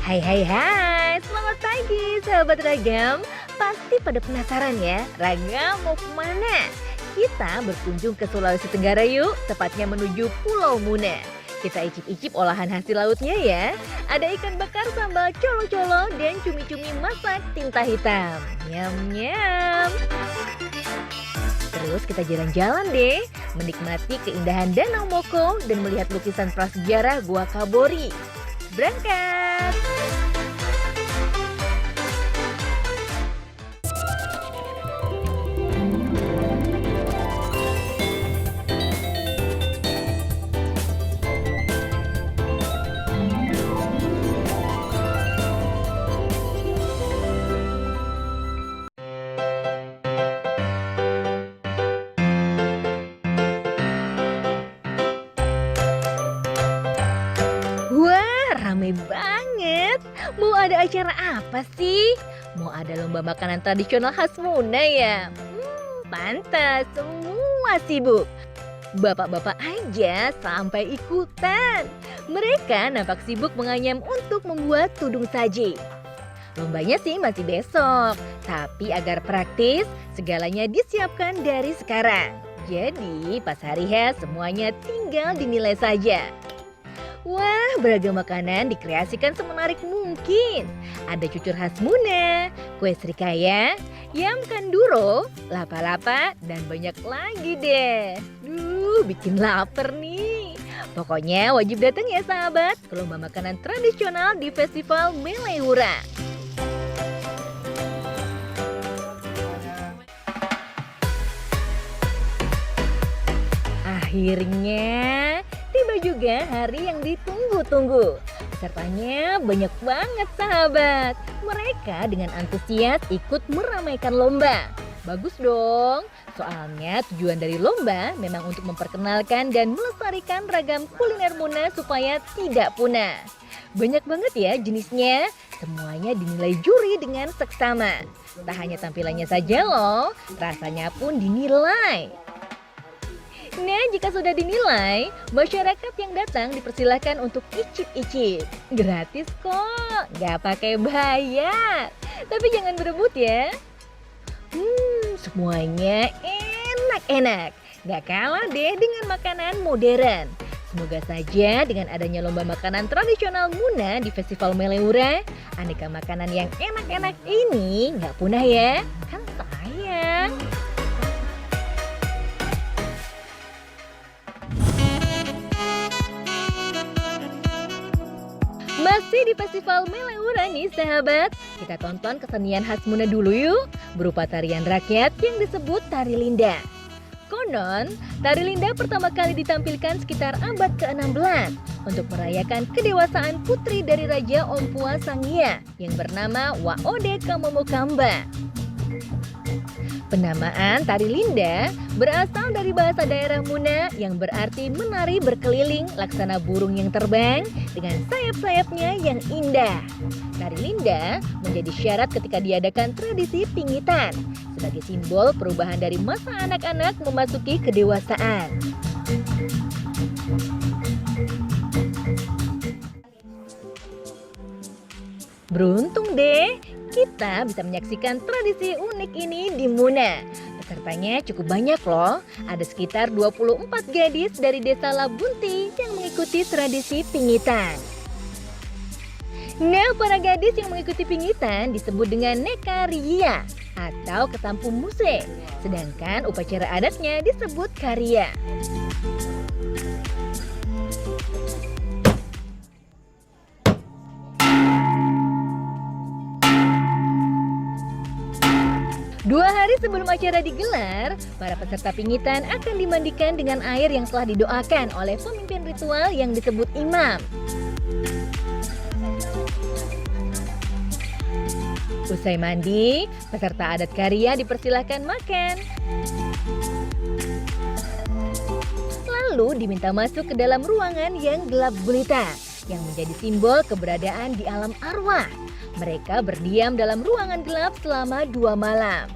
Hai hai hai, selamat pagi sahabat Ragam. Pasti pada penasaran ya, Ragam mau kemana? Kita berkunjung ke Sulawesi Tenggara yuk, tepatnya menuju Pulau Muna. Kita icip-icip olahan hasil lautnya ya. Ada ikan bakar sambal colo-colo dan cumi-cumi masak tinta hitam. Nyam-nyam. Terus kita jalan-jalan deh, menikmati keindahan Danau Moko dan melihat lukisan prasejarah Gua Kabori. Berangkat! Wah, rame banget. Mau ada acara apa sih? Mau ada lomba makanan tradisional khas Muna ya? Pantas, semua sibuk. Bapak-bapak aja sampai ikutan. Mereka nampak sibuk menganyam untuk membuat tudung saji. Lombanya sih masih besok, tapi agar praktis, segalanya disiapkan dari sekarang. Jadi pas hari H semuanya tinggal dinilai saja. Wah, beragam makanan dikreasikan semenarik mungkin. Ada cucur khas Muna, kue srikaya, yam kanduro, lapa-lapa, dan banyak lagi deh. Bikin lapar nih. Pokoknya wajib datang ya sahabat ke lomba makanan tradisional di Festival Melewura. Akhirnya tiba juga hari yang ditunggu-tunggu. Pesertanya banyak banget sahabat. Mereka dengan antusias ikut meramaikan lomba. Bagus dong, soalnya tujuan dari lomba memang untuk memperkenalkan dan melestarikan ragam kuliner Muna supaya tidak punah. Banyak banget ya jenisnya, semuanya dinilai juri dengan seksama. Tak hanya tampilannya saja loh, rasanya pun dinilai. Nah, jika sudah dinilai, masyarakat yang datang dipersilahkan untuk icip-icip. Gratis kok, nggak pakai bayar. Tapi jangan berebut ya. Semuanya enak-enak. Nggak kalah deh dengan makanan modern. Semoga saja dengan adanya lomba makanan tradisional Muna di Festival Melewura, aneka makanan yang enak-enak ini nggak punah ya. Kan sayang. Masih di Festival Melewura nih sahabat, kita tonton kesenian khas Muna dulu yuk, berupa tarian rakyat yang disebut Tari Linda. Konon, Tari Linda pertama kali ditampilkan sekitar abad ke-16 untuk merayakan kedewasaan putri dari Raja Ompua Sangya yang bernama Waode Kamomokamba. Penamaan Tari Linda berasal dari bahasa daerah Muna yang berarti menari berkeliling laksana burung yang terbang dengan sayap-sayapnya yang indah. Tari Linda menjadi syarat ketika diadakan tradisi pingitan sebagai simbol perubahan dari masa anak-anak memasuki kedewasaan. Beruntung deh, kita bisa menyaksikan tradisi unik ini di Muna. Pesertanya cukup banyak loh, ada sekitar 24 gadis dari desa Labunti yang mengikuti tradisi pingitan. Nah, para gadis yang mengikuti pingitan disebut dengan Nekaria atau ketampu muse, sedangkan upacara adatnya disebut Karia. Dua hari sebelum acara digelar, para peserta pingitan akan dimandikan dengan air yang telah didoakan oleh pemimpin ritual yang disebut imam. Usai mandi, peserta adat Karia dipersilahkan makan. Lalu diminta masuk ke dalam ruangan yang gelap gulita, yang menjadi simbol keberadaan di alam arwah. Mereka berdiam dalam ruangan gelap selama 2 malam.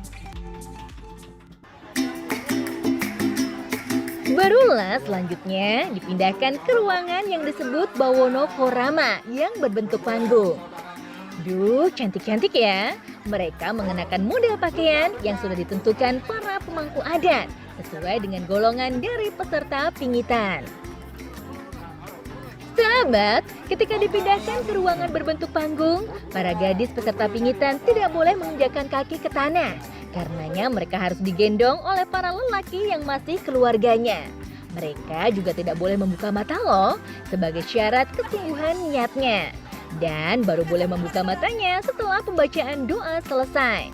Barulah selanjutnya dipindahkan ke ruangan yang disebut Bawono Korama yang berbentuk panggung. Duh, cantik-cantik ya. Mereka mengenakan model pakaian yang sudah ditentukan para pemangku adat sesuai dengan golongan dari peserta pingitan. Sahabat, ketika dipindahkan ke ruangan berbentuk panggung, para gadis peserta pingitan tidak boleh menginjakkan kaki ke tanah. Karenanya mereka harus digendong oleh para lelaki yang masih keluarganya. Mereka juga tidak boleh membuka mata loh, sebagai syarat kesungguhan niatnya. Dan baru boleh membuka matanya setelah pembacaan doa selesai.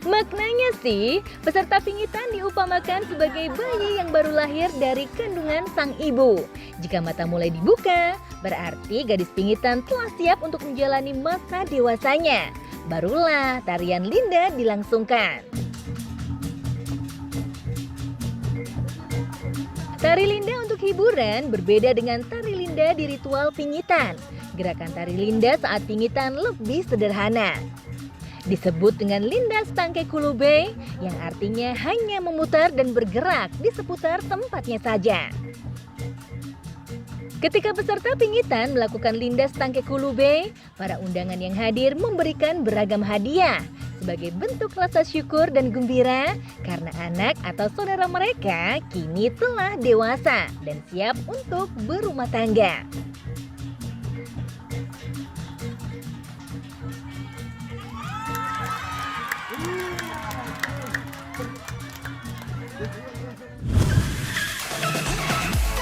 Maknanya sih, peserta pingitan diupamakan sebagai bayi yang baru lahir dari kandungan sang ibu. Jika mata mulai dibuka, berarti gadis pingitan telah siap untuk menjalani masa dewasanya. Barulah tarian Linda dilangsungkan. Tari Linda untuk hiburan berbeda dengan tari Linda di ritual pingitan. Gerakan tari Linda saat pingitan lebih sederhana. Disebut dengan Linda Stangke Kulube, yang artinya hanya memutar dan bergerak di seputar tempatnya saja. Ketika peserta pingitan melakukan Linda Stangke Kulube, para undangan yang hadir memberikan beragam hadiah sebagai bentuk rasa syukur dan gembira karena anak atau saudara mereka kini telah dewasa dan siap untuk berumah tangga.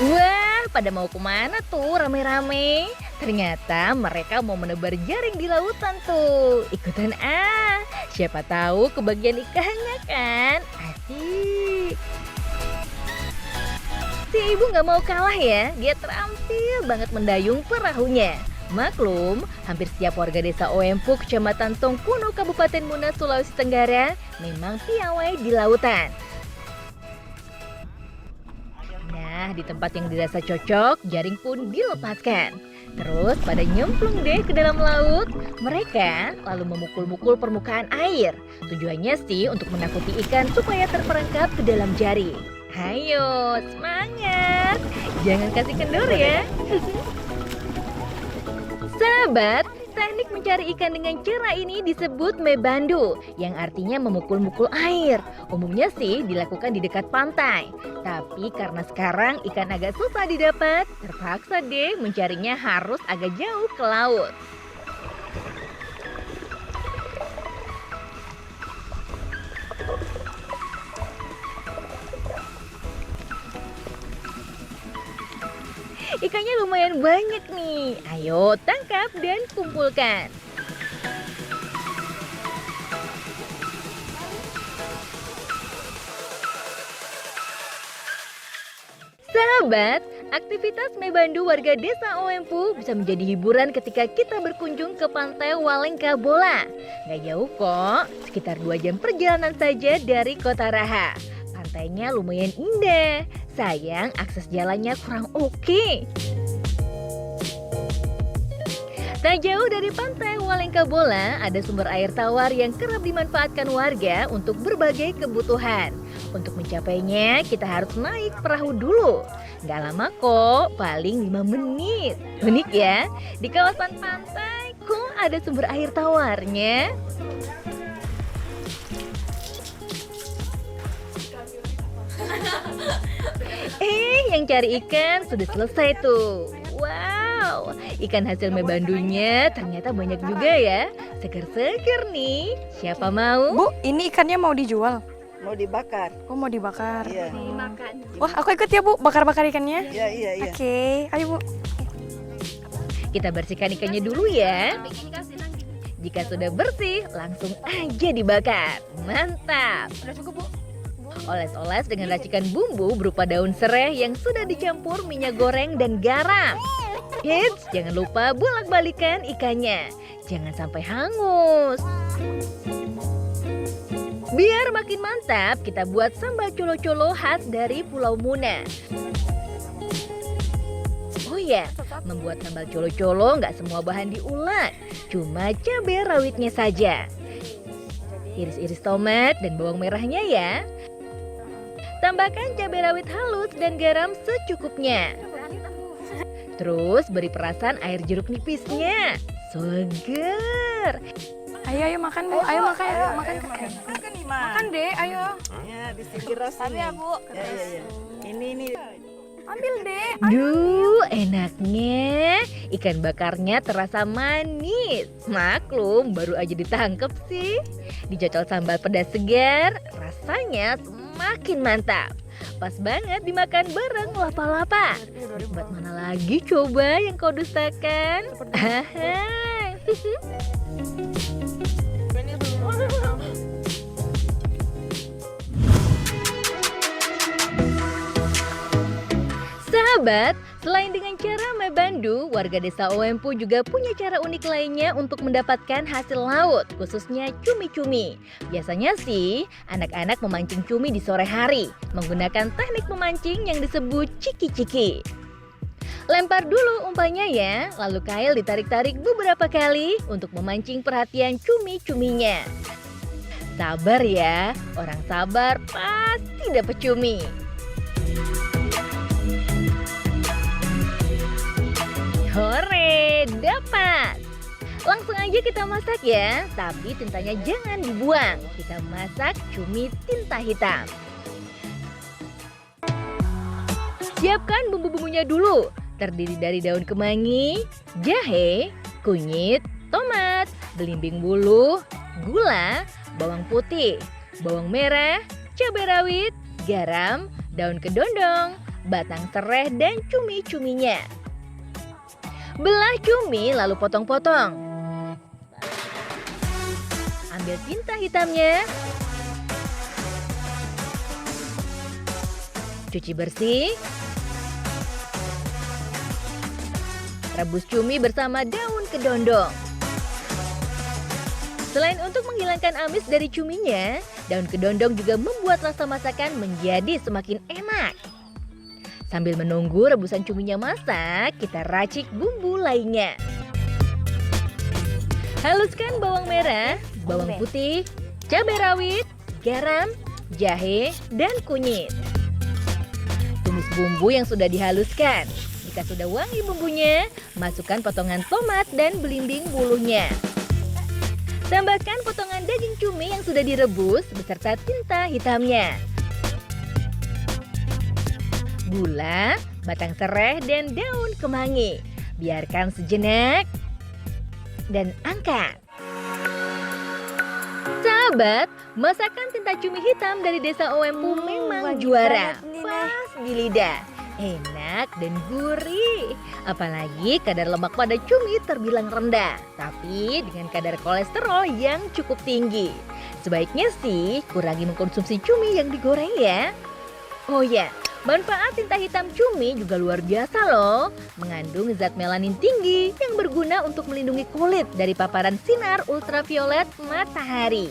Wah, pada mau kemana tuh rame-rame? Ternyata mereka mau menebar jaring di lautan tuh. Ikutan ah, siapa tahu kebagian ikannya kan? Asik. Si ibu nggak mau kalah ya, dia terampil banget mendayung perahunya. Maklum, hampir setiap warga desa Oempu, Kecamatan Tongkuno, Kabupaten Muna, Sulawesi Tenggara memang piawai di lautan. Nah, di tempat yang dirasa cocok, jaring pun dilepaskan. Terus pada nyemplung deh ke dalam laut, mereka lalu memukul-mukul permukaan air. Tujuannya sih untuk menakuti ikan supaya terperangkap ke dalam jaring. Hayo, semangat! Jangan kasih kendor ya! Sahabat, teknik mencari ikan dengan cara ini disebut mebandu, yang artinya memukul-mukul air. Umumnya sih dilakukan di dekat pantai. Tapi karena sekarang ikan agak susah didapat, terpaksa deh mencarinya harus agak jauh ke laut. Ikannya lumayan banyak nih. Ayo tangkap dan kumpulkan. Sahabat, aktivitas mebandu warga desa Oempu bisa menjadi hiburan ketika kita berkunjung ke pantai Walengkabola. Gak jauh kok, sekitar 2 jam perjalanan saja dari Kota Raha. Pantainya lumayan indah, sayang akses jalannya kurang oke. Tak jauh dari pantai Walengkabola ada sumber air tawar yang kerap dimanfaatkan warga untuk berbagai kebutuhan. Untuk mencapainya kita harus naik perahu dulu. Gak lama kok, paling 5 menit. Unik ya, di kawasan pantai kok ada sumber air tawarnya. Yang cari ikan sudah selesai tuh. Wow, ikan hasil mebandunya ternyata banyak juga ya. Seger-seger nih. Siapa mau? Bu, ini ikannya mau dijual? Mau dibakar. Oh, mau dibakar. Iya. Wah, aku ikut ya, Bu, bakar-bakar ikannya. Iya. Oke, ayo, Bu. Kita bersihkan ikannya dulu ya. Jika sudah bersih, langsung aja dibakar. Mantap. Udah cukup, Bu. Oles-oles dengan racikan bumbu berupa daun serai yang sudah dicampur minyak goreng dan garam. Eits, jangan lupa bolak-balikan ikannya. Jangan sampai hangus. Biar makin mantap, kita buat sambal colo-colo khas dari Pulau Muna. Oh ya, membuat sambal colo-colo nggak semua bahan diulek, cuma cabai rawitnya saja. Iris-iris tomat dan bawang merahnya ya. Tambahkan cabai rawit halus dan garam secukupnya. Terus beri perasan air jeruk nipisnya. Seger. Ayo makan Bu, ayo makan, makan. Makan nih, Makan deh, ayo. Ya, disegiras ini. Ya Bu. Ya. Ini. Ambil deh. Duh, enaknya. Ikan bakarnya terasa manis. Maklum, baru aja ditangkep sih. Dicocol sambal pedas segar, rasanya semakin mantap. Pas banget dimakan bareng lapa-lapa. Nikmat mana lagi coba yang kau dustakan? Ahai. Sahabat, selain dengan cara mebandu, warga desa Owempu juga punya cara unik lainnya untuk mendapatkan hasil laut, khususnya cumi-cumi. Biasanya sih, anak-anak memancing cumi di sore hari, menggunakan teknik memancing yang disebut ciki-ciki. Lempar dulu umpannya ya, lalu kail ditarik-tarik beberapa kali untuk memancing perhatian cumi-cuminya. Sabar ya, orang sabar pasti dapat cumi. Hore, dapat! Langsung aja kita masak ya, tapi tintanya jangan dibuang. Kita masak cumi tinta hitam. Siapkan bumbu-bumbunya dulu. Terdiri dari daun kemangi, jahe, kunyit, tomat, belimbing bulu, gula, bawang putih, bawang merah, cabai rawit, garam, daun kedondong, batang serai, dan cumi-cuminya. Belah cumi lalu potong-potong. Ambil tinta hitamnya. Cuci bersih. Rebus cumi bersama daun kedondong. Selain untuk menghilangkan amis dari cuminya, daun kedondong juga membuat rasa masakan menjadi semakin enak. Sambil menunggu rebusan cuminya masak, kita racik bumbu lainnya. Haluskan bawang merah, bawang putih, cabai rawit, garam, jahe, dan kunyit. Tumis bumbu yang sudah dihaluskan. Jika sudah wangi bumbunya, masukkan potongan tomat dan belimbing bulunya. Tambahkan potongan daging cumi yang sudah direbus beserta tinta hitamnya. Gula, batang serai, dan daun kemangi. Biarkan sejenak dan angkat. Sahabat, masakan tinta cumi hitam dari desa Owempu memang juara. Pas di lidah, enak dan gurih. Apalagi kadar lemak pada cumi terbilang rendah, tapi dengan kadar kolesterol yang cukup tinggi. Sebaiknya sih kurangi mengkonsumsi cumi yang digoreng ya. Oh ya, manfaat tinta hitam cumi juga luar biasa loh. Mengandung zat melanin tinggi yang berguna untuk melindungi kulit dari paparan sinar ultraviolet matahari.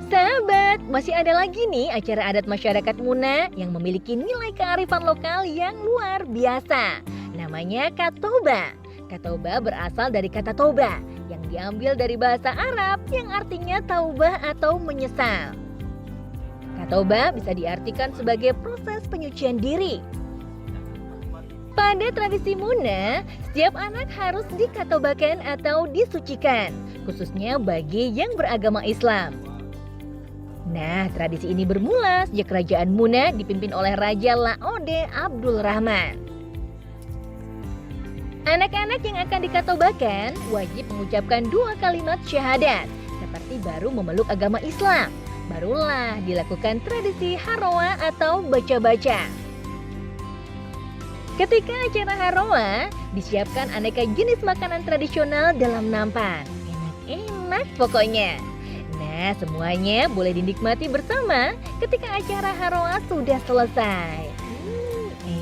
Sahabat, masih ada lagi nih acara adat masyarakat Muna yang memiliki nilai kearifan lokal yang luar biasa. Namanya Katoba. Katoba berasal dari kata toba yang diambil dari bahasa Arab yang artinya taubah atau menyesal. Katoba bisa diartikan sebagai proses penyucian diri. Pada tradisi Muna, setiap anak harus dikatobakan atau disucikan, khususnya bagi yang beragama Islam. Nah, tradisi ini bermula sejak kerajaan Muna dipimpin oleh Raja Laode Abdul Rahman. Anak-anak yang akan dikatobakan wajib mengucapkan 2 kalimat syahadat, seperti baru memeluk agama Islam. Barulah dilakukan tradisi haroa atau baca-baca. Ketika acara haroa, disiapkan aneka jenis makanan tradisional dalam nampan. Enak-enak pokoknya. Nah, semuanya boleh dinikmati bersama ketika acara haroa sudah selesai.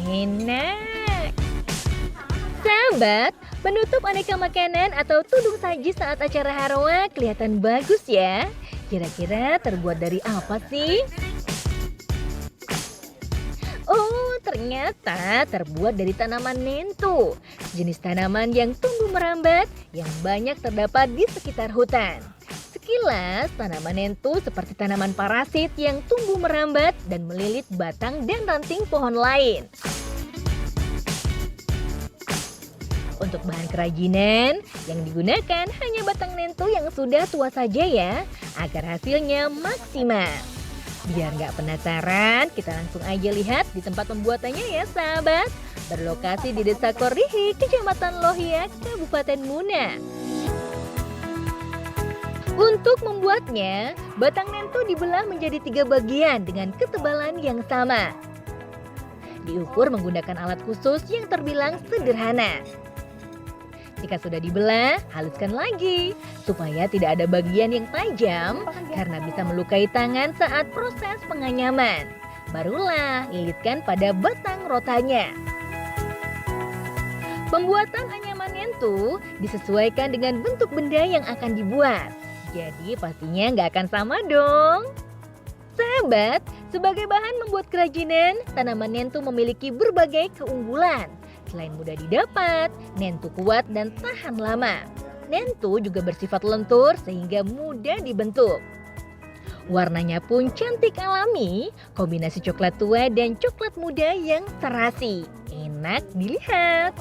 Enak. Sahabat, penutup aneka makanan atau tudung saji saat acara haroa kelihatan bagus ya. Kira-kira terbuat dari apa sih? Oh, ternyata ternyata terbuat dari tanaman nento, jenis tanaman yang tumbuh merambat yang banyak terdapat di sekitar hutan. Sekilas, tanaman nento seperti tanaman parasit yang tumbuh merambat dan melilit batang dan ranting pohon lain. Untuk bahan kerajinan, yang digunakan hanya batang nento yang sudah tua saja ya, agar hasilnya maksimal. Biar nggak penasaran, kita langsung aja lihat di tempat pembuatannya ya sahabat. Berlokasi di Desa Korihi, Kecamatan Lohia, Kabupaten Muna. Untuk membuatnya, batang nento dibelah menjadi 3 bagian dengan ketebalan yang sama. Diukur menggunakan alat khusus yang terbilang sederhana. Jika sudah dibelah, haluskan lagi supaya tidak ada bagian yang tajam karena bisa melukai tangan saat proses penganyaman. Barulah lilitkan pada batang rotanya. Pembuatan anyaman nento disesuaikan dengan bentuk benda yang akan dibuat. Jadi pastinya nggak akan sama dong. Sahabat, sebagai bahan membuat kerajinan, tanaman nento memiliki berbagai keunggulan. Selain mudah didapat, nento kuat dan tahan lama. Nento juga bersifat lentur sehingga mudah dibentuk. Warnanya pun cantik alami, kombinasi coklat tua dan coklat muda yang serasi. Enak dilihat.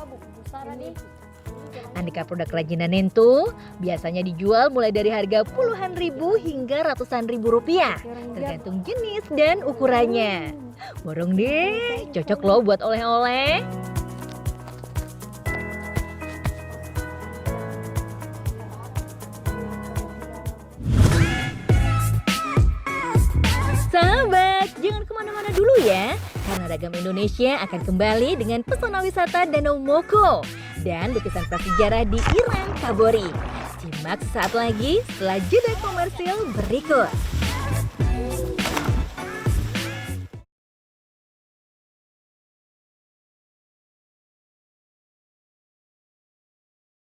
Aneka produk kerajinan nento biasanya dijual mulai dari harga puluhan ribu hingga ratusan ribu rupiah, tergantung jenis dan ukurannya. Borong deh, cocok loh buat oleh-oleh. Sahabat, jangan kemana-mana dulu ya, karena Ragam Indonesia akan kembali dengan pesona wisata Danau Moko dan lukisan prasejarah di Irang Kabori. Simak sesaat lagi setelah jeda komersil berikut.